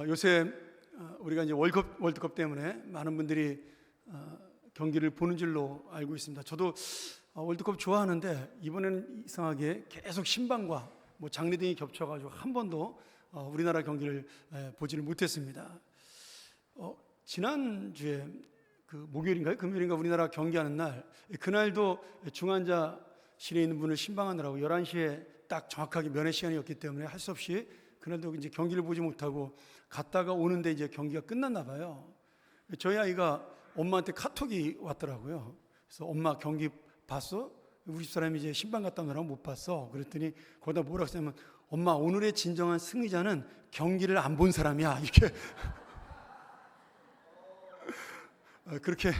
요새 우리가 이제 월드컵 때문에 많은 분들이 경기를 보는 줄로 알고 있습니다. 저도 월드컵 좋아하는데 이번에는 이상하게 계속 신방과 장례 등이 겹쳐가지고 한 번도 우리나라 경기를 보지를 못했습니다. 지난주에 그 목요일인가요? 금요일인가 우리나라 경기하는 날, 그날도 중환자실에 있는 분을 신방하느라고 11시에 딱 정확하게 면회 시간이었기 때문에 할 수 없이 그날도 이제 경기를 보지 못하고 갔다가 오는데 이제 경기가 끝났나 봐요. 저희 아이가 엄마한테 카톡이 왔더라고요. 그래서 엄마 경기 봤어? 우리 집사람이 이제 신방 갔다 오느라고 못 봤어. 그랬더니 거기다 뭐라고 했냐면 엄마 오늘의 진정한 승리자는 경기를 안 본 사람이야. 이렇게 그렇게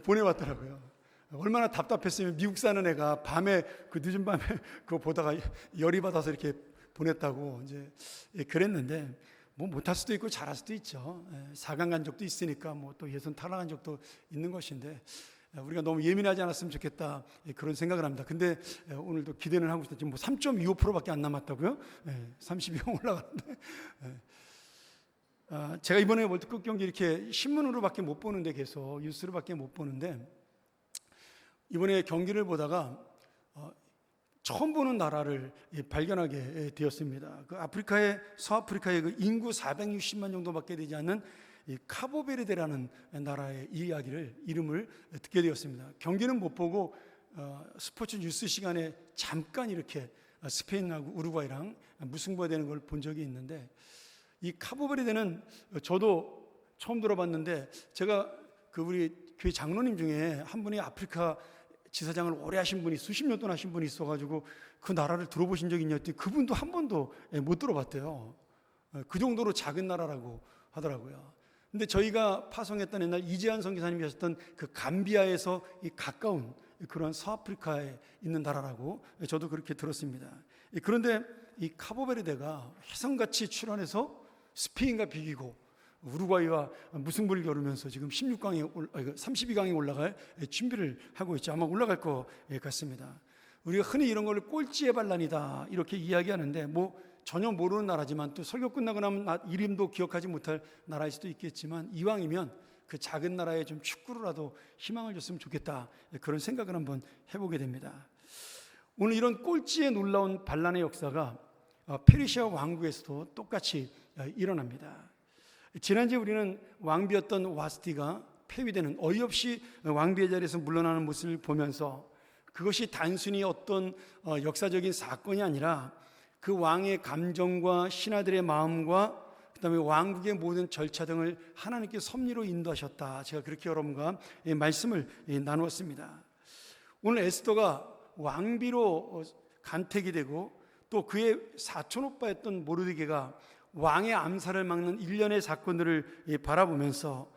보내왔더라고요. 얼마나 답답했으면 미국 사는 애가 밤에 그 늦은 밤에 그거 보다가 열이 받아서 이렇게 보냈다고 이제 그랬는데 못할 수도 있고 잘할 수도 있죠. 4강 간 적도 있으니까 또 예선 탈락한 적도 있는 것인데 우리가 너무 예민하지 않았으면 좋겠다 그런 생각을 합니다. 근데 오늘도 기대는 하고 있다. 지금 3.25%밖에 안 남았다고요? 32강 올라가는데 제가 이번에 월드컵 경기 이렇게 신문으로밖에 못 보는데 계속 뉴스로밖에 못 보는데 이번에 경기를 보다가 처음 보는 나라를 발견하게 되었습니다. 그 아프리카의 서아프리카의 그 인구 460만 정도밖에 되지 않는 이 카보베르데라는 나라의 이름을 듣게 되었습니다. 경기는 못 보고 스포츠 뉴스 시간에 잠깐 이렇게 스페인하고 우루과이랑 무승부가 되는 걸 본 적이 있는데 이 카보베르데는 저도 처음 들어봤는데 제가 그 우리 교회 장로님 중에 한 분이 아프리카 지사장을 오래 하신 분이 수십 년 동안 하신 분이 있어가지고 그 나라를 들어보신 적이 있냐 했더니 그분도 한 번도 못 들어봤대요. 그 정도로 작은 나라라고 하더라고요. 근데 저희가 파송했던 옛날 이재한 선교사님이 하셨던 그 감비아에서 이 가까운 그런 서아프리카에 있는 나라라고 저도 그렇게 들었습니다. 그런데 이 카보베르데가 혜성같이 출연해서 스페인과 비기고 우루과이와 무승부를 겨루면서 지금 32강에 올라갈 준비를 하고 있죠. 아마 올라갈 것 같습니다. 우리가 흔히 이런 걸 꼴찌의 반란이다 이렇게 이야기하는데 전혀 모르는 나라지만 또 설교 끝나고 나면 이름도 기억하지 못할 나라일 수도 있겠지만 이왕이면 그 작은 나라에 좀 축구로라도 희망을 줬으면 좋겠다 그런 생각을 한번 해보게 됩니다. 오늘 이런 꼴찌의 놀라운 반란의 역사가 페르시아 왕국에서도 똑같이 일어납니다. 지난주에 우리는 왕비였던 와스티가 폐위되는 어이없이 왕비의 자리에서 물러나는 모습을 보면서 그것이 단순히 어떤 역사적인 사건이 아니라 그 왕의 감정과 신하들의 마음과 그다음에 왕국의 모든 절차 등을 하나님께 섭리로 인도하셨다. 제가 그렇게 여러분과 말씀을 나누었습니다. 오늘 에스더가 왕비로 간택이 되고 또 그의 사촌 오빠였던 모르드게가 왕의 암살을 막는 일련의 사건들을 바라보면서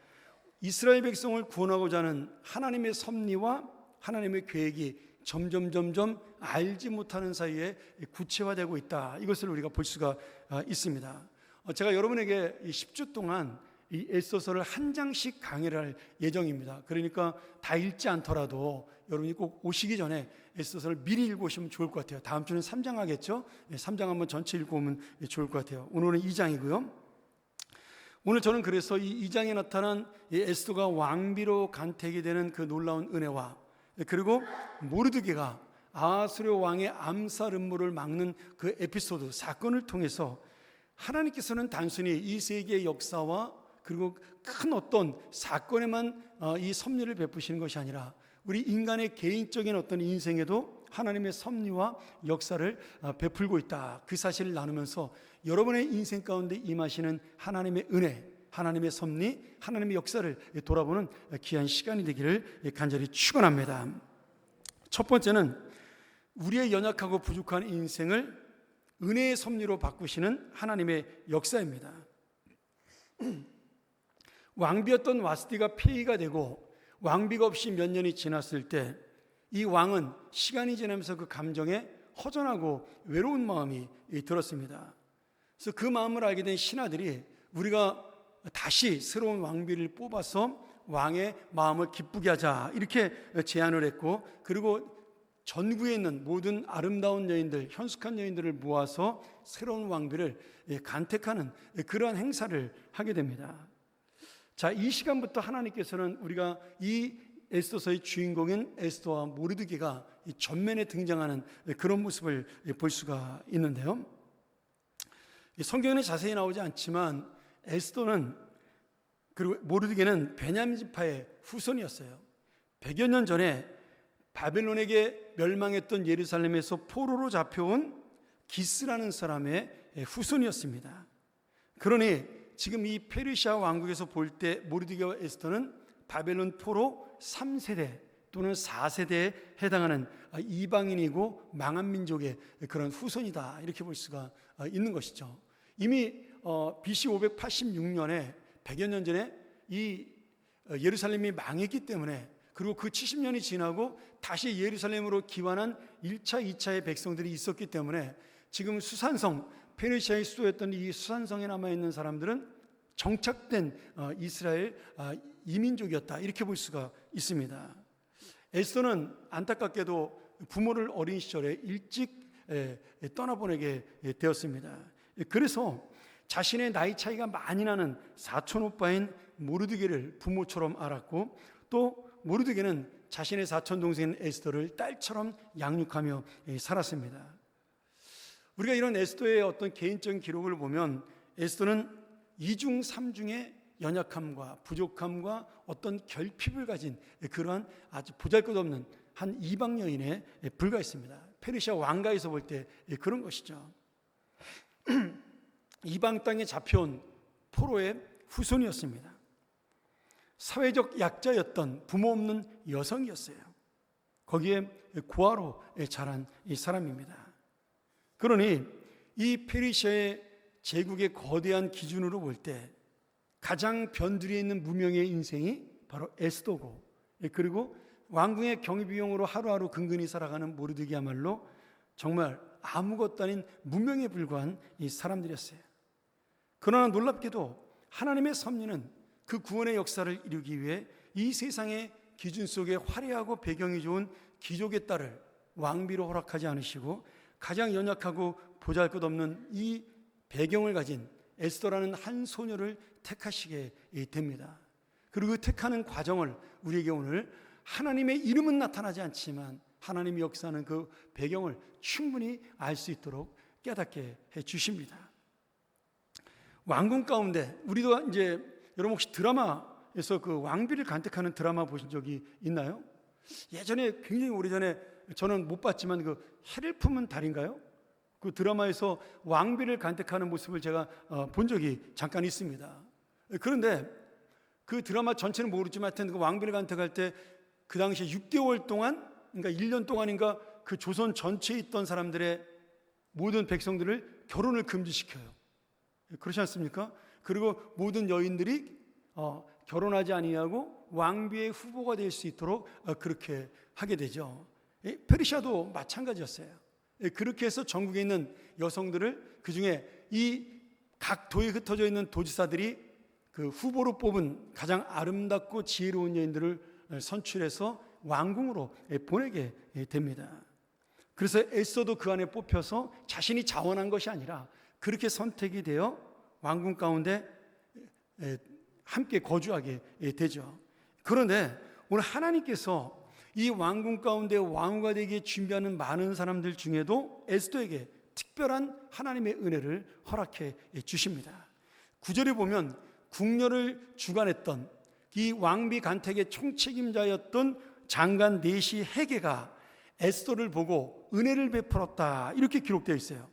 이스라엘 백성을 구원하고자 하는 하나님의 섭리와 하나님의 계획이 점점 알지 못하는 사이에 구체화되고 있다. 이것을 우리가 볼 수가 있습니다. 제가 여러분에게 10주 동안 이 에스더서를 한 장씩 강의를 할 예정입니다. 그러니까 다 읽지 않더라도 여러분이 꼭 오시기 전에 에스더서를 미리 읽으시면 좋을 것 같아요. 다음 주는 3장 하겠죠? 3장 한번 전체 읽어오면 좋을 것 같아요. 오늘은 2장이고요. 오늘 저는 그래서 이 2장에 나타난 이 에스더가 왕비로 간택이 되는 그 놀라운 은혜와 그리고 모르드게가 아하수르 왕의 암살 음모를 막는 그 에피소드 사건을 통해서 하나님께서는 단순히 이 세계의 역사와 그리고 큰 어떤 사건에만 이 섭리를 베푸시는 것이 아니라 우리 인간의 개인적인 어떤 인생에도 하나님의 섭리와 역사를 베풀고 있다. 그 사실을 나누면서 여러분의 인생 가운데 임하시는 하나님의 은혜, 하나님의 섭리, 하나님의 역사를 돌아보는 귀한 시간이 되기를 간절히 축원합니다. 첫 번째는 우리의 연약하고 부족한 인생을 은혜의 섭리로 바꾸시는 하나님의 역사입니다. 왕비였던 와스티가 폐위가 되고 왕비가 없이 몇 년이 지났을 때 이 왕은 시간이 지나면서 그 감정에 허전하고 외로운 마음이 들었습니다. 그래서 그 마음을 알게 된 신하들이 우리가 다시 새로운 왕비를 뽑아서 왕의 마음을 기쁘게 하자 이렇게 제안을 했고 그리고 전국에 있는 모든 아름다운 여인들, 현숙한 여인들을 모아서 새로운 왕비를 간택하는 그러한 행사를 하게 됩니다. 자, 이 시간부터 하나님께서는 우리가 이 에스더서의 주인공인 에스더와 모르드게가 전면에 등장하는 그런 모습을 볼 수가 있는데요. 성경에 자세히 나오지 않지만 에스더는 그리고 모르드게는 베냐민 지파의 후손이었어요. 100여 년 전에 바벨론에게 멸망했던 예루살렘에서 포로로 잡혀온 기스라는 사람의 후손이었습니다. 그러니 지금 이 페르시아 왕국에서 볼 때 모르드게와 에스더는 바벨론 포로 3세대 또는 4세대에 해당하는 이방인이고 망한 민족의 그런 후손이다, 이렇게 볼 수가 있는 것이죠. 이미 BC 586년에 100여 년 전에 이 예루살렘이 망했기 때문에, 그리고 그 70년이 지나고 다시 예루살렘으로 기환한 1차, 2차의 백성들이 있었기 때문에 지금 수산성, 페르시아의 수도였던 이 수산성에 남아있는 사람들은 정착된 이스라엘 이민족이었다, 이렇게 볼 수가 있습니다. 에스더는 안타깝게도 부모를 어린 시절에 일찍 떠나보내게 되었습니다. 그래서 자신의 나이 차이가 많이 나는 사촌 오빠인 모르드게를 부모처럼 알았고, 또 모르드게는 자신의 사촌 동생인 에스더를 딸처럼 양육하며 살았습니다. 우리가 이런 에스더의 어떤 개인적인 기록을 보면 에스더는 이중 삼중의 연약함과 부족함과 어떤 결핍을 가진 그러한 아주 보잘것없는 한 이방 여인에 불과했습니다. 페르시아 왕가에서 볼 때 그런 것이죠. 이방 땅에 잡혀온 포로의 후손이었습니다. 사회적 약자였던 부모 없는 여성이었어요. 거기에 고아로 자란 이 사람입니다. 그러니 이 페르시아의 제국의 거대한 기준으로 볼 때 가장 변두리에 있는 무명의 인생이 바로 에스더고, 그리고 왕궁의 경비용으로 하루하루 근근히 살아가는 모르드게야말로 정말 아무것도 아닌 무명에 불과한 이 사람들이었어요. 그러나 놀랍게도 하나님의 섭리는 그 구원의 역사를 이루기 위해 이 세상의 기준 속에 화려하고 배경이 좋은 귀족의 딸을 왕비로 허락하지 않으시고 가장 연약하고 보잘것없는 이 배경을 가진 에스더라는 한 소녀를 택하시게 됩니다. 그리고 그 택하는 과정을 우리에게 오늘 하나님의 이름은 나타나지 않지만 하나님이 역사하는 그 배경을 충분히 알 수 있도록 깨닫게 해 주십니다. 왕궁 가운데 우리도 이제 여러분 혹시 드라마에서 그 왕비를 간택하는 드라마 보신 적이 있나요? 예전에 굉장히 오래전에 저는 못 봤지만 그 해를 품은 달인가요? 그 드라마에서 왕비를 간택하는 모습을 제가 본 적이 잠깐 있습니다. 그런데 그 드라마 전체는 모르지만 하여튼 그 왕비를 간택할 때 그 당시에 6개월 동안, 그러니까 1년 동안인가 그 조선 전체에 있던 사람들의 모든 백성들을 결혼을 금지시켜요. 그렇지 않습니까? 그리고 모든 여인들이 결혼하지 아니하고 왕비의 후보가 될 수 있도록 그렇게 하게 되죠. 페르시아도 마찬가지였어요. 그렇게 해서 전국에 있는 여성들을, 그중에 이 각 도에 흩어져 있는 도지사들이 그 후보로 뽑은 가장 아름답고 지혜로운 여인들을 선출해서 왕궁으로 보내게 됩니다. 그래서 에스더도 그 안에 뽑혀서 자신이 자원한 것이 아니라 그렇게 선택이 되어 왕궁 가운데 함께 거주하게 되죠. 그런데 오늘 하나님께서 이 왕궁 가운데 왕후가 되기에 준비하는 많은 사람들 중에도 에스더에게 특별한 하나님의 은혜를 허락해 주십니다. 9절에 보면 궁녀를 주관했던 이 왕비 간택의 총책임자였던 장관 넷이 헤게가 에스더를 보고 은혜를 베풀었다, 이렇게 기록되어 있어요.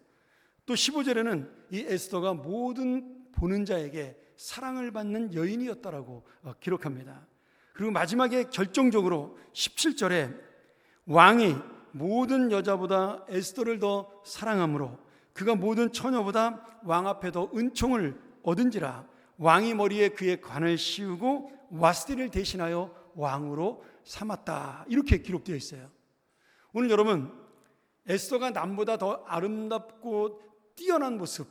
또 15절에는 이 에스더가 모든 보는 자에게 사랑을 받는 여인이었다라고 기록합니다. 그리고 마지막에 결정적으로 17절에 왕이 모든 여자보다 에스더를 더 사랑하므로 그가 모든 처녀보다 왕 앞에 더 은총을 얻은지라 왕이 머리에 그의 관을 씌우고 와스디를 대신하여 왕으로 삼았다, 이렇게 기록되어 있어요. 오늘 여러분, 에스더가 남보다 더 아름답고 뛰어난 모습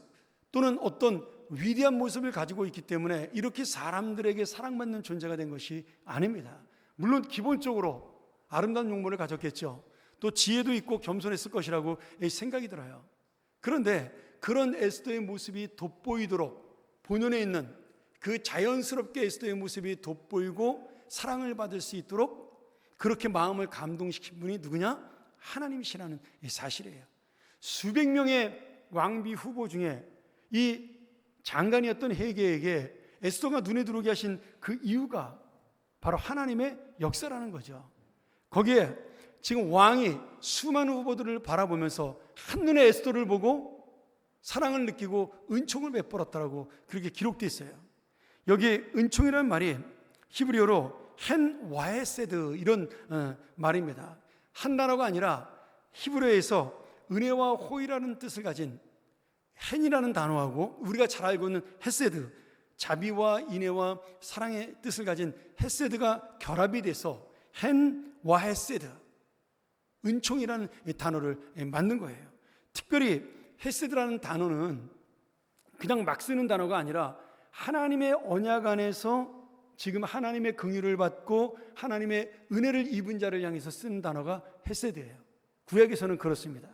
또는 어떤 위대한 모습을 가지고 있기 때문에 이렇게 사람들에게 사랑받는 존재가 된 것이 아닙니다. 물론 기본적으로 아름다운 용모를 가졌겠죠. 또 지혜도 있고 겸손했을 것이라고 생각이 들어요. 그런데 그런 에스더의 모습이 돋보이도록, 본연에 있는 그 자연스럽게 에스더의 모습이 돋보이고 사랑을 받을 수 있도록 그렇게 마음을 감동시킨 분이 누구냐? 하나님이시라는 사실이에요. 수백 명의 왕비 후보 중에 이 장관이었던 헤게에게 에스더가 눈에 들어오게 하신 그 이유가 바로 하나님의 역사라는 거죠. 거기에 지금 왕이 수많은 후보들을 바라보면서 한눈에 에스더를 보고 사랑을 느끼고 은총을 베풀었다라고 그렇게 기록되어 있어요. 여기 은총이라는 말이 히브리어로 헨 와헤세드 이런 말입니다. 한 단어가 아니라 히브리어에서 은혜와 호의라는 뜻을 가진 헨이라는 단어하고 우리가 잘 알고 있는 헤세드, 자비와 인애와 사랑의 뜻을 가진 헤세드가 결합이 돼서 헨 와헤세드, 은총이라는 단어를 만든 거예요. 특별히 헤세드라는 단어는 그냥 막 쓰는 단어가 아니라 하나님의 언약 안에서 지금 하나님의 긍휼을 받고 하나님의 은혜를 입은 자를 향해서 쓰는 단어가 헤세드예요. 구약에서는 그렇습니다.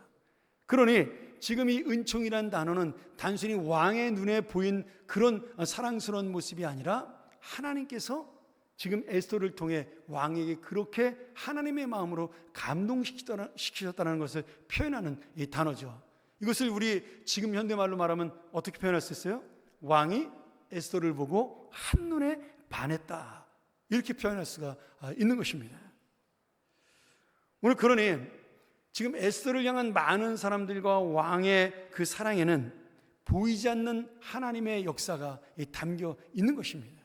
그러니 지금 이 은총이라는 단어는 단순히 왕의 눈에 보인 그런 사랑스러운 모습이 아니라 하나님께서 지금 에스더를 통해 왕에게 그렇게 하나님의 마음으로 감동시키셨다는 것을 표현하는 이 단어죠. 이것을 우리 지금 현대말로 말하면 어떻게 표현할 수 있어요? 왕이 에스더를 보고 한눈에 반했다, 이렇게 표현할 수가 있는 것입니다. 오늘 그러니 지금 에스더를 향한 많은 사람들과 왕의 그 사랑에는 보이지 않는 하나님의 역사가 담겨 있는 것입니다.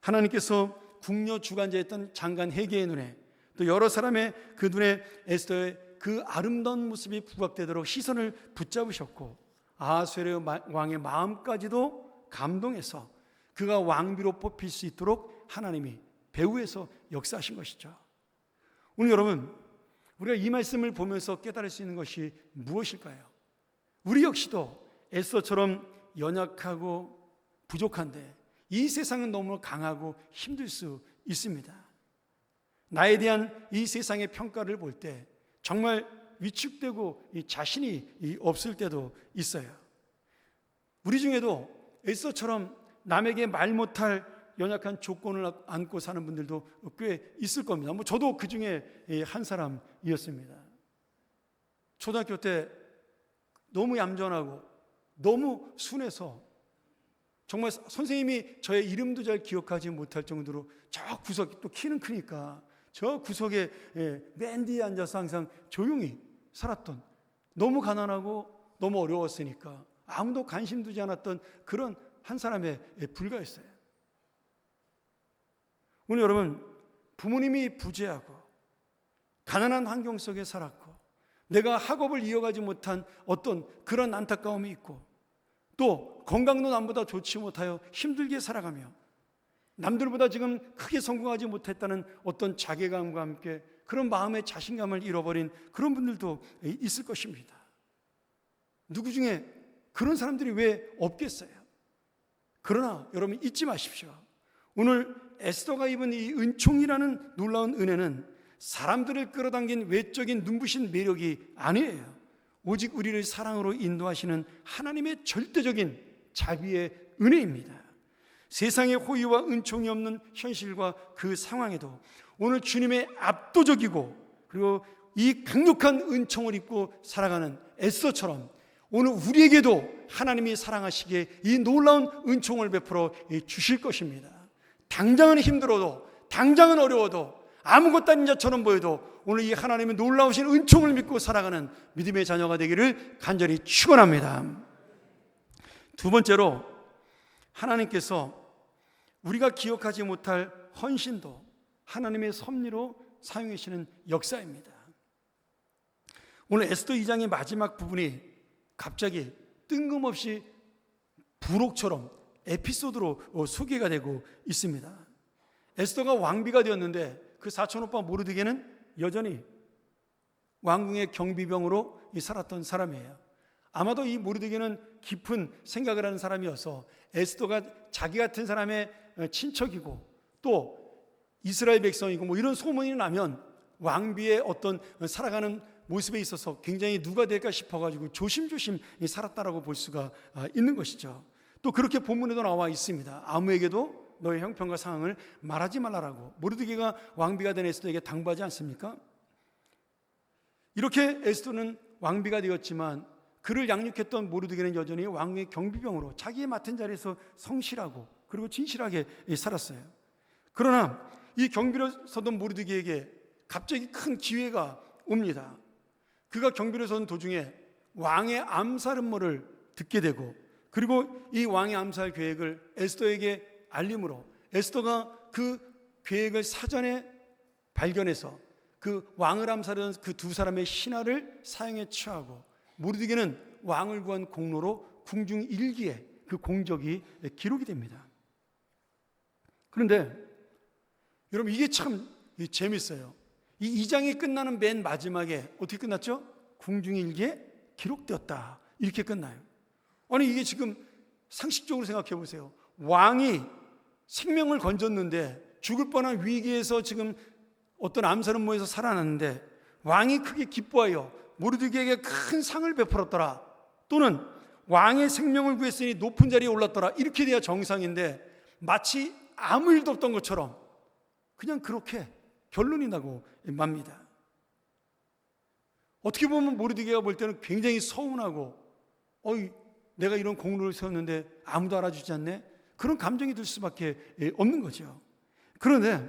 하나님께서 궁녀 주관자였던 장관 헤게의 눈에, 또 여러 사람의 그 눈에 에스더의 그 아름다운 모습이 부각되도록 시선을 붙잡으셨고 아하수에르 왕의 마음까지도 감동해서 그가 왕비로 뽑힐 수 있도록 하나님이 배후에서 역사하신 것이죠. 오늘 여러분, 우리가 이 말씀을 보면서 깨달을 수 있는 것이 무엇일까요? 우리 역시도 에스더처럼 연약하고 부족한데 이 세상은 너무 강하고 힘들 수 있습니다. 나에 대한 이 세상의 평가를 볼 때 정말 위축되고 자신이 없을 때도 있어요. 우리 중에도 에스더처럼 남에게 말 못할 연약한 조건을 안고 사는 분들도 꽤 있을 겁니다. 저도 그 중에 한 사람이었습니다. 초등학교 때 너무 얌전하고 너무 순해서 정말 선생님이 저의 이름도 잘 기억하지 못할 정도로 저 구석, 또 키는 크니까 저 구석에 맨 뒤에 앉아서 항상 조용히 살았던, 너무 가난하고 너무 어려웠으니까 아무도 관심 두지 않았던 그런 한 사람에 불과했어요. 오늘 여러분, 부모님이 부재하고 가난한 환경 속에 살았고 내가 학업을 이어가지 못한 어떤 그런 안타까움이 있고 또 건강도 남보다 좋지 못하여 힘들게 살아가며 남들보다 지금 크게 성공하지 못했다는 어떤 자괴감과 함께 그런 마음의 자신감을 잃어버린 그런 분들도 있을 것입니다. 누구 중에 그런 사람들이 왜 없겠어요? 그러나 여러분 잊지 마십시오. 오늘 에스더가 입은 이 은총이라는 놀라운 은혜는 사람들을 끌어당긴 외적인 눈부신 매력이 아니에요. 오직 우리를 사랑으로 인도하시는 하나님의 절대적인 자비의 은혜입니다. 세상에 호의와 은총이 없는 현실과 그 상황에도 오늘 주님의 압도적이고 그리고 이 강력한 은총을 입고 살아가는 에스더처럼 오늘 우리에게도 하나님이 사랑하시기에 이 놀라운 은총을 베풀어 주실 것입니다. 당장은 힘들어도, 당장은 어려워도, 아무것도 아닌 자처럼 보여도 오늘 이 하나님의 놀라우신 은총을 믿고 살아가는 믿음의 자녀가 되기를 간절히 축원합니다. 두 번째로, 하나님께서 우리가 기억하지 못할 헌신도 하나님의 섭리로 사용하시는 역사입니다. 오늘 에스더 2장의 마지막 부분이 갑자기 뜬금없이 부록처럼 에피소드로 소개가 되고 있습니다. 에스더가 왕비가 되었는데 그 사촌오빠 모르드게는 여전히 왕궁의 경비병으로 살았던 사람이에요. 아마도 이 모르드게는 깊은 생각을 하는 사람이어서 에스더가 자기 같은 사람의 친척이고 또 이스라엘 백성이고 이런 소문이 나면 왕비의 어떤 살아가는 모습에 있어서 굉장히 누가 될까 싶어가지고 조심조심 살았다라고 볼 수가 있는 것이죠. 또 그렇게 본문에도 나와 있습니다. 아무에게도 너의 형편과 상황을 말하지 말라라고 모르드게가 왕비가 된 에스더에게 당부하지 않습니까? 이렇게 에스더는 왕비가 되었지만 그를 양육했던 모르드게는 여전히 왕의 경비병으로 자기의 맡은 자리에서 성실하고 그리고 진실하게 살았어요. 그러나 이 경비로 서던 모르드게에게 갑자기 큰 기회가 옵니다. 그가 경비로 서는 도중에 왕의 암살 음모를 듣게 되고 그리고 이 왕의 암살 계획을 에스더에게 알림으로 에스더가 그 계획을 사전에 발견해서 그 왕을 암살하는 그 두 사람의 신하를 사형에 처하고 모르드게는 왕을 구한 공로로 궁중 일기에 그 공적이 기록이 됩니다. 그런데 여러분 이게 참 재밌어요. 이 2장이 끝나는 맨 마지막에 어떻게 끝났죠? 궁중 일기에 기록되었다 이렇게 끝나요. 아니 이게 지금 상식적으로 생각해 보세요. 왕이 생명을 건졌는데 죽을 뻔한 위기에서 지금 어떤 암살 음모에서 살아났는데 왕이 크게 기뻐하여 모르드게에게 큰 상을 베풀었더라, 또는 왕의 생명을 구했으니 높은 자리에 올랐더라, 이렇게 돼야 정상인데 마치 아무 일도 없던 것처럼 그냥 그렇게 결론이 나고 맙니다. 어떻게 보면 모르드게가 볼 때는 굉장히 서운하고 내가 이런 공로를 세웠는데 아무도 알아주지 않네, 그런 감정이 들 수밖에 없는 거죠. 그런데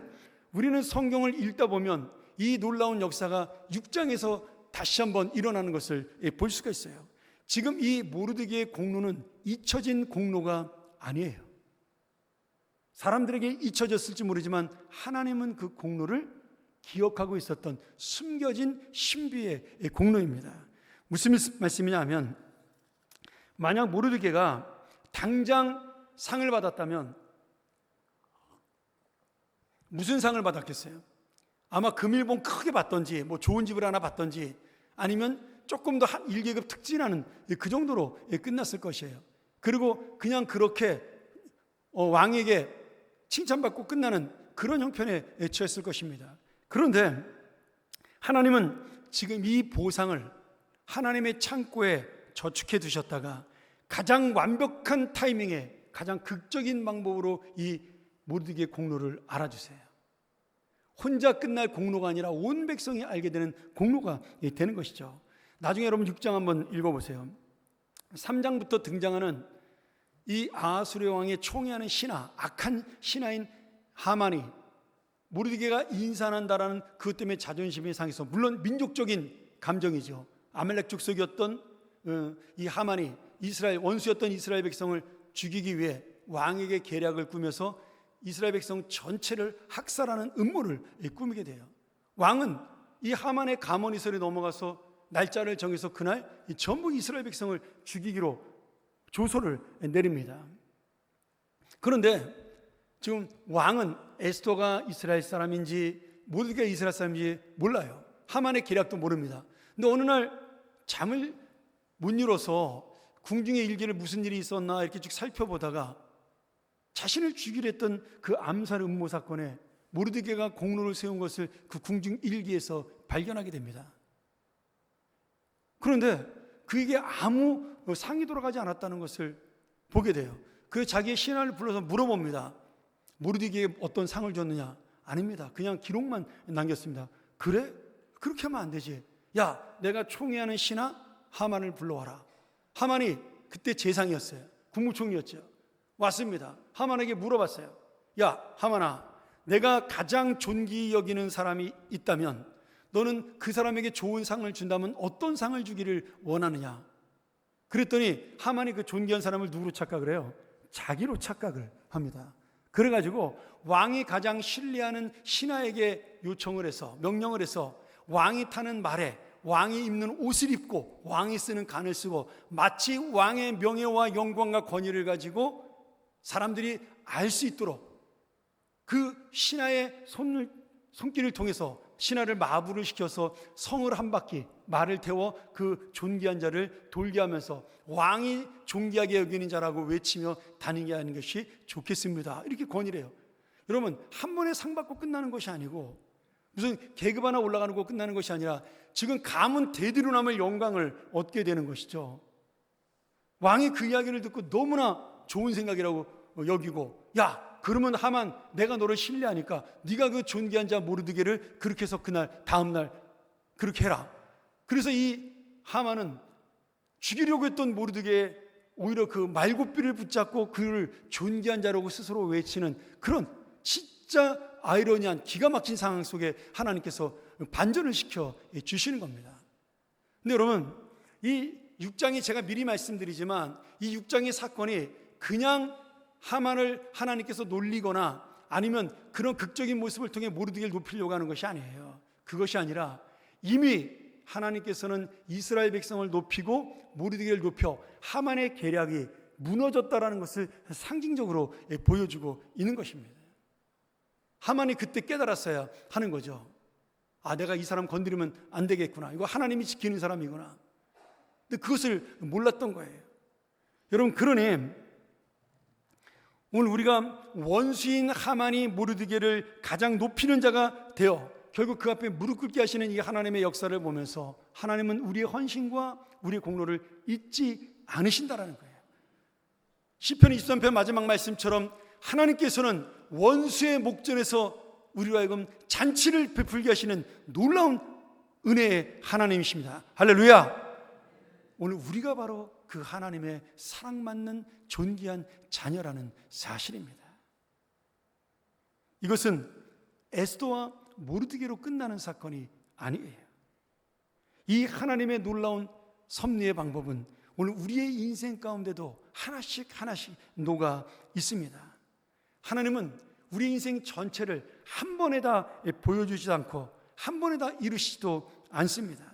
우리는 성경을 읽다 보면 이 놀라운 역사가 6장에서 다시 한번 일어나는 것을 볼 수가 있어요. 지금 이 모르드게의 공로는 잊혀진 공로가 아니에요. 사람들에게 잊혀졌을지 모르지만 하나님은 그 공로를 기억하고 있었던 숨겨진 신비의 공로입니다. 무슨 말씀이냐 하면, 만약 모르드게가 당장 상을 받았다면 무슨 상을 받았겠어요? 아마 금일봉 크게 받던지 뭐 좋은 집을 하나 받던지 아니면 조금 더 1계급 특진하는 그 정도로 끝났을 것이에요. 그리고 그냥 그렇게 왕에게 칭찬받고 끝나는 그런 형편에 처했을 것입니다. 그런데 하나님은 지금 이 보상을 하나님의 창고에 저축해 두셨다가 가장 완벽한 타이밍에 가장 극적인 방법으로 이 모르드게의 공로를 알아주세요. 혼자 끝날 공로가 아니라 온 백성이 알게 되는 공로가 되는 것이죠. 나중에 여러분 6장 한번 읽어보세요. 3장부터 등장하는 이 아하수르 왕의 총애하는 신하, 악한 신하인 하만이 모르드게가 인산한다라는 그것 때문에 자존심이 상해서, 물론 민족적인 감정이죠. 아멜렉 족속이었던 이 하만이 이스라엘 원수였던 이스라엘 백성을 죽이기 위해 왕에게 계략을 꾸며서 이스라엘 백성 전체를 학살하는 음모를 꾸미게 돼요. 왕은 이 하만의 가모니설에 넘어가서 날짜를 정해서 그날 전부 이스라엘 백성을 죽이기로 조서를 내립니다. 그런데 지금 왕은 에스더가 이스라엘 사람인지 모르드게가 이스라엘 사람인지 몰라요. 하만의 계략도 모릅니다. 근데 어느 날 잠을 못 이뤄서 궁중의 일기를 무슨 일이 있었나 이렇게 쭉 살펴보다가 자신을 죽이려 했던 그 암살 음모 사건에 모르드게가 공로를 세운 것을 그 궁중 일기에서 발견하게 됩니다. 그런데 그에게 아무 상이 돌아가지 않았다는 것을 보게 돼요. 그 자기의 신하를 불러서 물어봅니다. 모르드게에게 어떤 상을 줬느냐? 아닙니다. 그냥 기록만 남겼습니다. 그래? 그렇게 하면 안 되지. 야, 내가 총애하는 신하 하만을 불러와라. 하만이 그때 재상이었어요. 국무총리였죠. 왔습니다. 하만에게 물어봤어요. 야, 하만아, 내가 가장 존귀 여기는 사람이 있다면 너는 그 사람에게 좋은 상을 준다면 어떤 상을 주기를 원하느냐? 그랬더니 하만이 그 존귀한 사람을 누구로 착각을 해요? 자기로 착각을 합니다. 그래가지고 왕이 가장 신뢰하는 신하에게 요청을 해서, 명령을 해서 왕이 타는 말에 왕이 입는 옷을 입고 왕이 쓰는 간을 쓰고 마치 왕의 명예와 영광과 권위를 가지고 사람들이 알 수 있도록 그 신하의 손길을 통해서 신하를 마부를 시켜서 성을 한 바퀴 말을 태워 그 존귀한 자를 돌게 하면서 왕이 존귀하게 여기는 자라고 외치며 다니게 하는 것이 좋겠습니다. 이렇게 권유를 해요. 여러분, 한 번에 상 받고 끝나는 것이 아니고 무슨 계급 하나 올라가는 거 끝나는 것이 아니라 지금 가문 대대로 남을 영광을 얻게 되는 것이죠. 왕이 그 이야기를 듣고 너무나 좋은 생각이라고 여기고, 야, 그러면 하만, 내가 너를 신뢰하니까 네가 그 존귀한 자 모르드게를 그렇게 해서 그날 다음날 그렇게 해라. 그래서 이 하만은 죽이려고 했던 모르드게에 오히려 그 말굽비를 붙잡고 그를 존귀한 자라고 스스로 외치는 그런 진짜 아이러니한 기가 막힌 상황 속에 하나님께서 반전을 시켜 주시는 겁니다. 근데 여러분, 이 6장이 제가 미리 말씀드리지만 이 6장의 사건이 그냥 하만을 하나님께서 놀리거나 아니면 그런 극적인 모습을 통해 모르드게를 높이려고 하는 것이 아니에요. 그것이 아니라 이미 하나님께서는 이스라엘 백성을 높이고 모르드게를 높여 하만의 계략이 무너졌다라는 것을 상징적으로 보여주고 있는 것입니다. 하만이 그때 깨달았어야 하는 거죠. 아, 내가 이 사람 건드리면 안 되겠구나. 이거 하나님이 지키는 사람이구나. 근데 그것을 몰랐던 거예요. 여러분, 그러니 오늘 우리가 원수인 하만이 모르드게를 가장 높이는 자가 되어 결국 그 앞에 무릎 꿇게 하시는 이 하나님의 역사를 보면서 하나님은 우리의 헌신과 우리의 공로를 잊지 않으신다라는 거예요. 시편 23편 마지막 말씀처럼 하나님께서는 원수의 목전에서 우리로 하여금 잔치를 베풀게 하시는 놀라운 은혜의 하나님이십니다. 할렐루야. 오늘 우리가 바로 그 하나님의 사랑받는 존귀한 자녀라는 사실입니다. 이것은 에스더와 모르드게로 끝나는 사건이 아니에요. 이 하나님의 놀라운 섭리의 방법은 오늘 우리의 인생 가운데도 하나씩 녹아 있습니다. 하나님은 우리 인생 전체를 한 번에 다 보여주지 않고 한 번에 다 이루시지도 않습니다.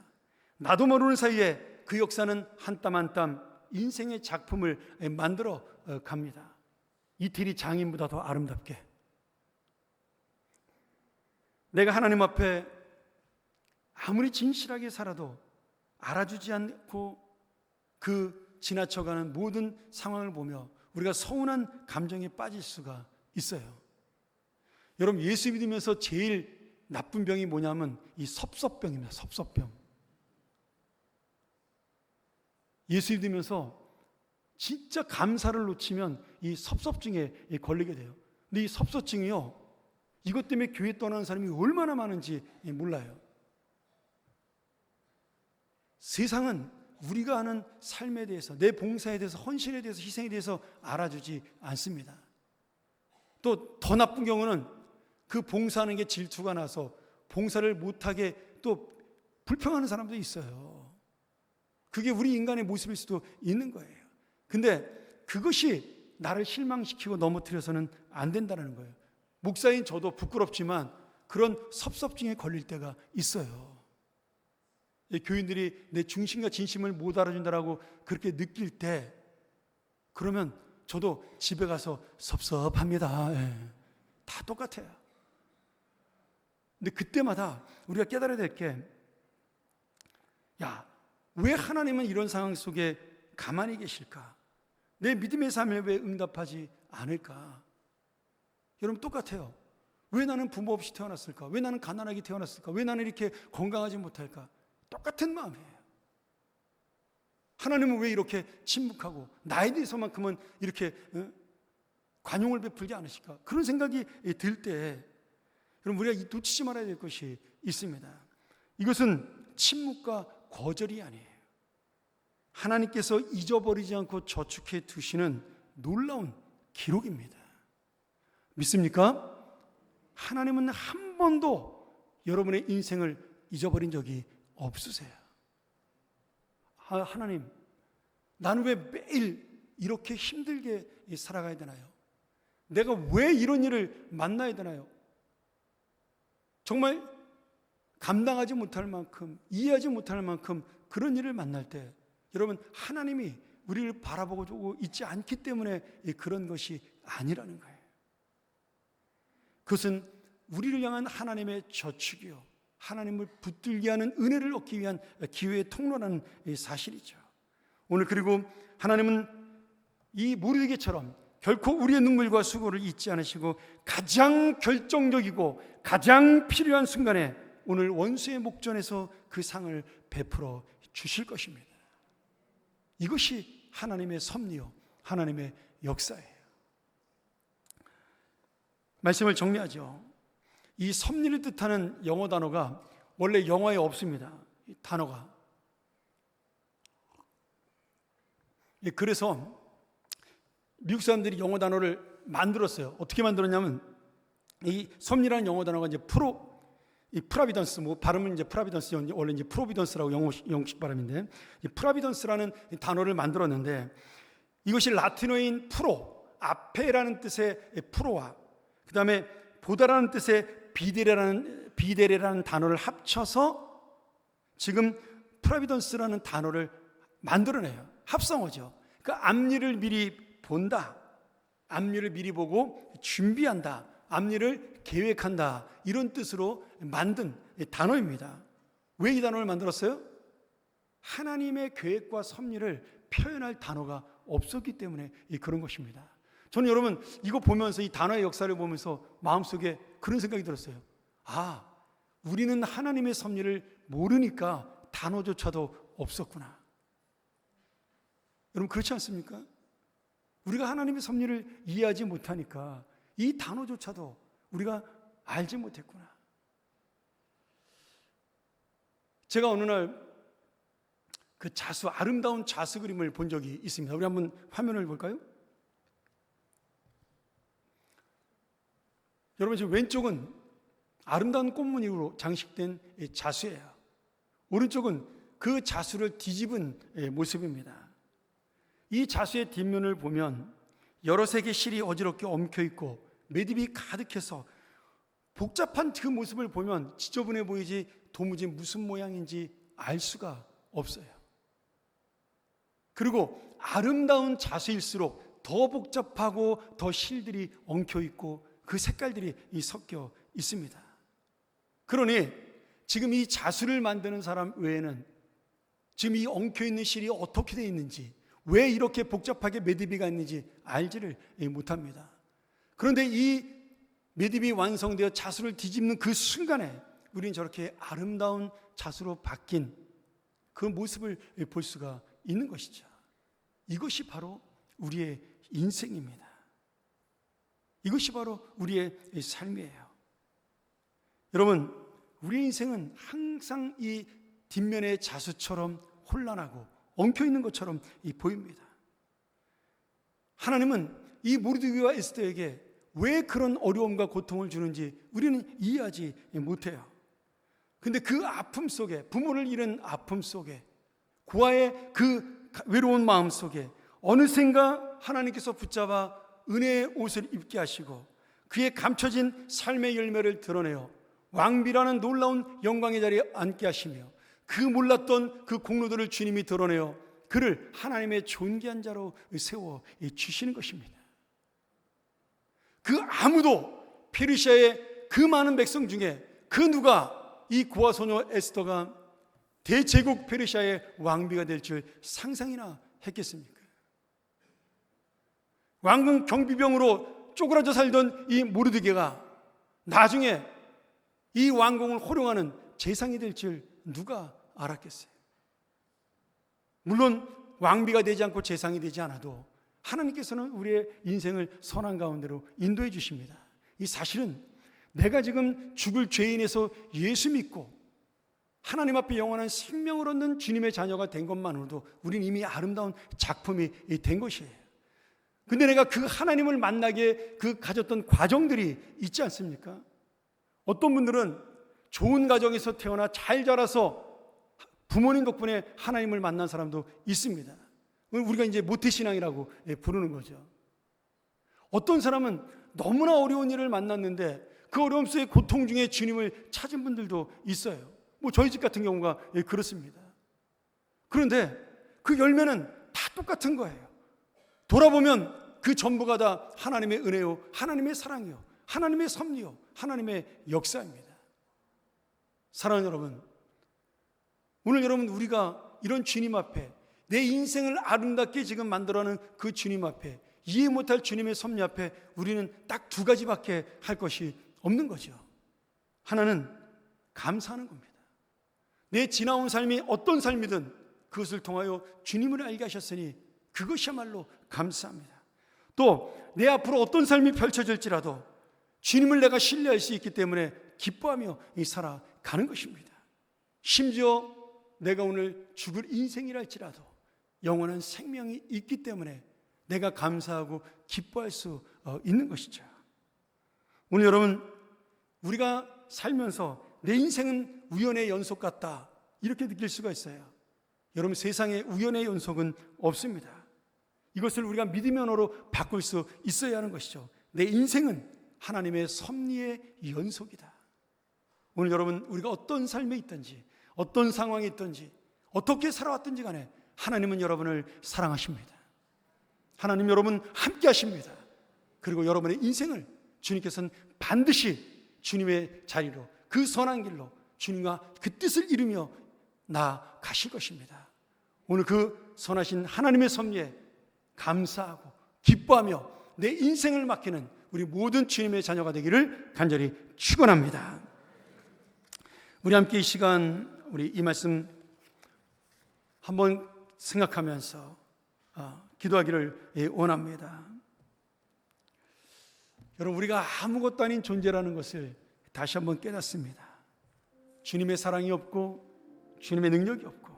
나도 모르는 사이에 그 역사는 한 땀 한 땀 인생의 작품을 만들어 갑니다. 이태리 장인보다 더 아름답게. 내가 하나님 앞에 아무리 진실하게 살아도 알아주지 않고 그 지나쳐가는 모든 상황을 보며 우리가 서운한 감정에 빠질 수가 있어요. 여러분, 예수 믿으면서 제일 나쁜 병이 뭐냐면 이 섭섭병입니다. 섭섭병. 예수 믿으면서 진짜 감사를 놓치면 이 섭섭증에 걸리게 돼요. 근데 이 섭섭증이요, 이것 때문에 교회 떠나는 사람이 얼마나 많은지 몰라요. 세상은 우리가 하는 삶에 대해서, 내 봉사에 대해서, 헌신에 대해서, 희생에 대해서 알아주지 않습니다. 또 더 나쁜 경우는 그 봉사하는 게 질투가 나서 봉사를 못하게 또 불평하는 사람도 있어요. 그게 우리 인간의 모습일 수도 있는 거예요. 근데 그것이 나를 실망시키고 넘어뜨려서는 안 된다는 거예요. 목사인 저도 부끄럽지만 그런 섭섭증에 걸릴 때가 있어요. 교인들이 내 중심과 진심을 못 알아준다라고 그렇게 느낄 때, 그러면 저도 집에 가서 섭섭합니다. 다 똑같아요. 근데 그때마다 우리가 깨달아야 될 게, 야, 왜 하나님은 이런 상황 속에 가만히 계실까? 내 믿음의 삶에 왜 응답하지 않을까? 여러분, 똑같아요. 왜 나는 부모 없이 태어났을까? 왜 나는 가난하게 태어났을까? 왜 나는 이렇게 건강하지 못할까? 똑같은 마음이에요. 하나님은 왜 이렇게 침묵하고 나에 대해서만큼은 이렇게 관용을 베풀지 않으실까? 그런 생각이 들 때 여러분, 우리가 놓치지 말아야 될 것이 있습니다. 이것은 침묵과 거절이 아니에요. 하나님께서 잊어버리지 않고 저축해 두시는 놀라운 기록입니다. 믿습니까? 하나님은 한 번도 여러분의 인생을 잊어버린 적이 없으세요. 하나님, 나는 왜 매일 이렇게 힘들게 살아가야 되나요? 내가 왜 이런 일을 만나야 되나요? 정말 감당하지 못할 만큼, 이해하지 못할 만큼 그런 일을 만날 때, 여러분, 하나님이 우리를 바라보고 있지 않기 때문에 그런 것이 아니라는 거예요. 그것은 우리를 향한 하나님의 저축이요, 하나님을 붙들게 하는 은혜를 얻기 위한 기회의 통로라는 사실이죠. 오늘 그리고 하나님은 이 모르드게처럼 결코 우리의 눈물과 수고를 잊지 않으시고 가장 결정적이고 가장 필요한 순간에 오늘 원수의 목전에서 그 상을 베풀어 주실 것입니다. 이것이 하나님의 섭리요 하나님의 역사예요. 말씀을 정리하죠. 이 섭리를 뜻하는 영어 단어가 원래 영어에 없습니다. 이 단어가. 그래서 미국 사람들이 영어 단어를 만들었어요. 어떻게 만들었냐면 이 섭리라는 영어 단어가 이제 프라비던스, 발음은 이제 프라비던스, 원래 이제 프로비던스라고 영어식 발음인데, 이 프라비던스라는 단어를 만들었는데, 이것이 라틴어인 프로, 앞에라는 뜻의 프로와 그 다음에 보다라는 뜻의 비데레라는 단어를 합쳐서 지금 프라비던스라는 단어를 만들어내요. 합성어죠. 그러니까 앞일을 미리 본다, 앞일을 미리 보고 준비한다, 앞일을 계획한다, 이런 뜻으로 만든 단어입니다. 왜 이 단어를 만들었어요? 하나님의 계획과 섭리를 표현할 단어가 없었기 때문에 그런 것입니다. 저는 여러분 이거 보면서, 이 단어의 역사를 보면서 마음속에 그런 생각이 들었어요. 아, 우리는 하나님의 섭리를 모르니까 단어조차도 없었구나. 여러분 그렇지 않습니까? 우리가 하나님의 섭리를 이해하지 못하니까 이 단어조차도 우리가 알지 못했구나. 제가 어느 날 그 아름다운 자수 그림을 본 적이 있습니다. 우리 한번 화면을 볼까요? 여러분 지금 왼쪽은 아름다운 꽃무늬로 장식된 자수예요. 오른쪽은 그 자수를 뒤집은 모습입니다. 이 자수의 뒷면을 보면 여러 색의 실이 어지럽게 엉켜있고 매듭이 가득해서 복잡한 그 모습을 보면 지저분해 보이지 도무지 무슨 모양인지 알 수가 없어요. 그리고 아름다운 자수일수록 더 복잡하고 더 실들이 엉켜있고 그 색깔들이 섞여 있습니다. 그러니 지금 이 자수를 만드는 사람 외에는 지금 이 엉켜있는 실이 어떻게 되어 있는지, 왜 이렇게 복잡하게 매듭이가 있는지 알지를 못합니다. 그런데 이 매듭이 완성되어 자수를 뒤집는 그 순간에 우리는 저렇게 아름다운 자수로 바뀐 그 모습을 볼 수가 있는 것이죠. 이것이 바로 우리의 인생입니다. 이것이 바로 우리의 삶이에요. 여러분, 우리의 인생은 항상 이 뒷면의 자수처럼 혼란하고 엉켜있는 것처럼 보입니다. 하나님은 이 모르드게와 에스더에게 왜 그런 어려움과 고통을 주는지 우리는 이해하지 못해요. 근데 그 아픔 속에, 부모를 잃은 아픔 속에, 고아의 그 외로운 마음 속에 어느샌가 하나님께서 붙잡아 은혜의 옷을 입게 하시고 그의 감춰진 삶의 열매를 드러내어 왕비라는 놀라운 영광의 자리에 앉게 하시며 그 몰랐던 그 공로들을 주님이 드러내어 그를 하나님의 존귀한 자로 세워 주시는 것입니다. 그 아무도 페르시아의 그 많은 백성 중에 그 누가 이 고아 소녀 에스더가 대제국 페르시아의 왕비가 될 줄 상상이나 했겠습니까? 왕궁 경비병으로 쪼그라져 살던 이 모르드게가 나중에 이 왕궁을 호령하는 재상이 될 줄 누가 알았겠어요? 물론 왕비가 되지 않고 재상이 되지 않아도 하나님께서는 우리의 인생을 선한 가운데로 인도해 주십니다. 이 사실은 내가 지금 죽을 죄인에서 예수 믿고 하나님 앞에 영원한 생명을 얻는 주님의 자녀가 된 것만으로도 우리는 이미 아름다운 작품이 된 것이에요. 근데 내가 그 하나님을 만나기에 그 가졌던 과정들이 있지 않습니까? 어떤 분들은 좋은 가정에서 태어나 잘 자라서 부모님 덕분에 하나님을 만난 사람도 있습니다. 우리가 이제 모태신앙이라고 부르는 거죠. 어떤 사람은 너무나 어려운 일을 만났는데 그 어려움 속에 고통 중에 주님을 찾은 분들도 있어요. 저희 집 같은 경우가 그렇습니다. 그런데 그 열매는 다 똑같은 거예요. 돌아보면 그 전부가 다 하나님의 은혜요, 하나님의 사랑이요, 하나님의 섭리요, 하나님의 역사입니다. 사랑하는 여러분, 오늘 여러분 우리가 이런 주님 앞에 내 인생을 아름답게 지금 만들어가는 그 주님 앞에 이해 못할 주님의 섭리 앞에 우리는 딱 두 가지밖에 할 것이 없는 거죠. 하나는 감사하는 겁니다. 내 지나온 삶이 어떤 삶이든 그것을 통하여 주님을 알게 하셨으니 그것이야말로 감사합니다. 또 내 앞으로 어떤 삶이 펼쳐질지라도 주님을 내가 신뢰할 수 있기 때문에 기뻐하며 살아가는 것입니다. 심지어 내가 오늘 죽을 인생이랄지라도 영원한 생명이 있기 때문에 내가 감사하고 기뻐할 수 있는 것이죠. 오늘 여러분, 우리가 살면서 내 인생은 우연의 연속 같다 이렇게 느낄 수가 있어요. 여러분, 세상에 우연의 연속은 없습니다. 이것을 우리가 믿음의 언어로 바꿀 수 있어야 하는 것이죠. 내 인생은 하나님의 섭리의 연속이다. 오늘 여러분, 우리가 어떤 삶에 있든지 어떤 상황에 있든지 어떻게 살아왔든지 간에 하나님은 여러분을 사랑하십니다. 하나님 여러분 함께 하십니다. 그리고 여러분의 인생을 주님께서는 반드시 주님의 자리로, 그 선한 길로 주님과 그 뜻을 이루며 나아가실 것입니다. 오늘 그 선하신 하나님의 섭리에 감사하고 기뻐하며 내 인생을 맡기는 우리 모든 주님의 자녀가 되기를 간절히 축원합니다. 우리 함께 이 시간 우리 이 말씀 한번 생각하면서 기도하기를 원합니다. 여러분, 우리가 아무것도 아닌 존재라는 것을 다시 한번 깨닫습니다. 주님의 사랑이 없고 주님의 능력이 없고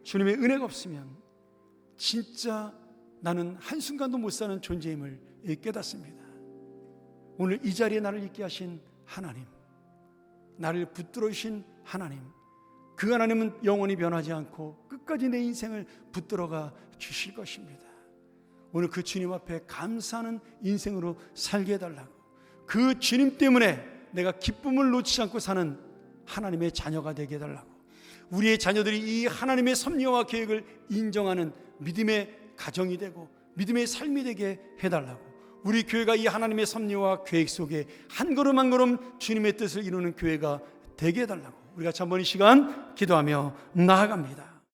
주님의 은혜가 없으면 진짜 나는 한순간도 못 사는 존재임을 깨닫습니다. 오늘 이 자리에 나를 있게 하신 하나님, 나를 붙들어 주신 하나님, 그 하나님은 영원히 변하지 않고 끝까지 내 인생을 붙들어가 주실 것입니다. 오늘 그 주님 앞에 감사하는 인생으로 살게 해달라고, 그 주님 때문에 내가 기쁨을 놓치지 않고 사는 하나님의 자녀가 되게 해달라고, 우리의 자녀들이 이 하나님의 섭리와 계획을 인정하는 믿음의 가정이 되고 믿음의 삶이 되게 해달라고, 우리 교회가 이 하나님의 섭리와 계획 속에 한 걸음 한 걸음 주님의 뜻을 이루는 교회가 되게 해달라고 우리가 한번 이 시간 기도하며 나아갑니다.